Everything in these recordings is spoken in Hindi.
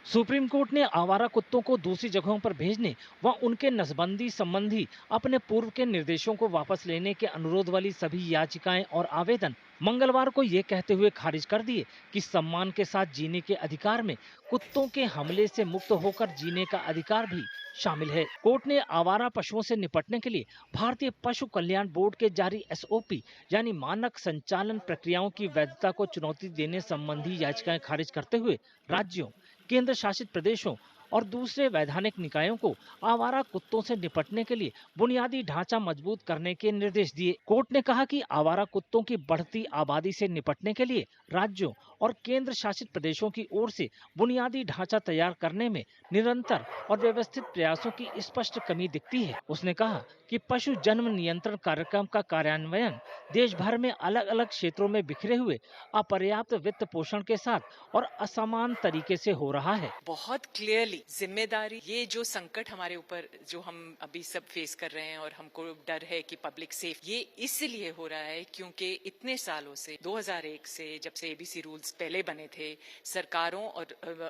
सुप्रीम कोर्ट ने आवारा कुत्तों को दूसरी जगहों पर भेजने व उनके नसबंदी संबंधी अपने पूर्व के निर्देशों को वापस लेने के अनुरोध वाली सभी याचिकाएं और आवेदन मंगलवार को ये कहते हुए खारिज कर दिए कि सम्मान के साथ जीने के अधिकार में कुत्तों के हमले से मुक्त होकर जीने का अधिकार भी शामिल है। कोर्ट ने आवारा पशुओं से निपटने के लिए भारतीय पशु कल्याण बोर्ड के जारी एसओपी यानी मानक संचालन प्रक्रियाओं की वैधता को चुनौती देने संबंधी याचिकाएं खारिज करते हुए राज्यों, केंद्र शासित प्रदेशों और दूसरे वैधानिक निकायों को आवारा कुत्तों से निपटने के लिए बुनियादी ढांचा मजबूत करने के निर्देश दिए। कोर्ट ने कहा कि आवारा कुत्तों की बढ़ती आबादी से निपटने के लिए राज्यों और केंद्र शासित प्रदेशों की ओर से बुनियादी ढांचा तैयार करने में निरंतर और व्यवस्थित प्रयासों की स्पष्ट कमी दिखती है। उसने कहा कि पशु जन्म नियंत्रण कार्यक्रम का कार्यान्वयन देश भर में अलग अलग क्षेत्रों में बिखरे हुए अपर्याप्त वित्त पोषण के साथ और असमान तरीके से हो रहा है। बहुत क्लियरली जिम्मेदारी, ये जो संकट हमारे ऊपर जो हम अभी सब फेस कर रहे हैं और हमको डर है कि पब्लिक सेफ, ये इसलिए हो रहा है क्योंकि इतने सालों से 2001 से जब से एबीसी रूल्स पहले बने थे, सरकारों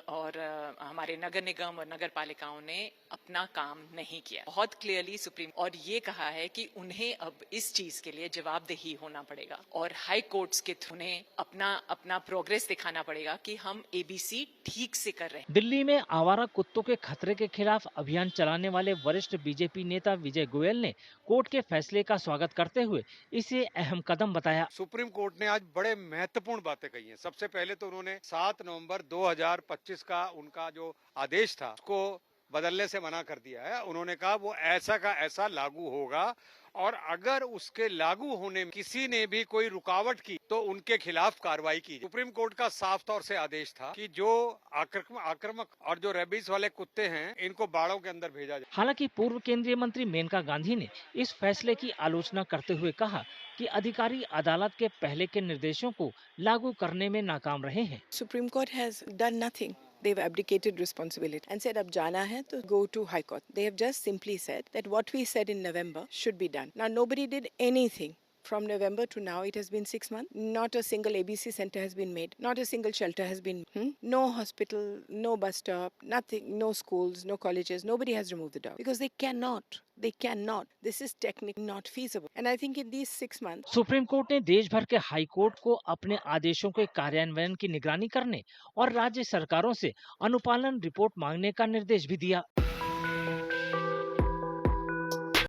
और हमारे नगर निगम और नगर पालिकाओं ने अपना काम नहीं किया। बहुत क्लियरली सुप्रीम और ये कहा है कि उन्हें अब इस चीज के लिए जवाबदेही होना पड़ेगा और हाई कोर्ट्स के थ्रू उन्हें अपना प्रोग्रेस दिखाना पड़ेगा कि हम एबीसी ठीक से कर रहे हैं। दिल्ली में आवारा कुत्तों के खतरे के खिलाफ अभियान चलाने वाले वरिष्ठ बीजेपी नेता विजय गोयल ने कोर्ट के फैसले का स्वागत करते हुए इसे अहम कदम बताया। सुप्रीम कोर्ट ने आज बड़े महत्वपूर्ण बातें कही हैं। सबसे पहले तो उन्होंने 7 नवंबर 2025 का उनका जो आदेश था उसको बदलने से मना कर दिया है। उन्होंने कहा वो ऐसा का ऐसा लागू होगा और अगर उसके लागू होने में किसी ने भी कोई रुकावट की तो उनके खिलाफ कार्रवाई की। सुप्रीम कोर्ट का साफ तौर से आदेश था कि जो आक्रामक और जो रेबीज वाले कुत्ते हैं इनको बाड़ों के अंदर भेजा जाए। हालांकि पूर्व केंद्रीय मंत्री मेनका गांधी ने इस फैसले की आलोचना करते हुए कहा कि अधिकारी अदालत के पहले के निर्देशों को लागू करने में नाकाम रहे हैं। Supreme Court has done nothing. They've abdicated responsibility and said, "Ab jana hai to go to High Court." They have just simply said that what we said in November should be done. Now, nobody did anything. From November to now, it has been 6 months. Not a single ABC center has been made. Not a single shelter has been. No hospital, no bus stop, nothing. No schools, no colleges. Nobody has removed the dog because they cannot. They cannot. This is technically not feasible. And I think in these 6 months, supreme court ने देश भर के हाई कोर्ट को अपने आदेशों के कार्यान्वयन की निगरानी करने और राज्य सरकारों से अनुपालन रिपोर्ट मांगने का निर्देश भी दिया।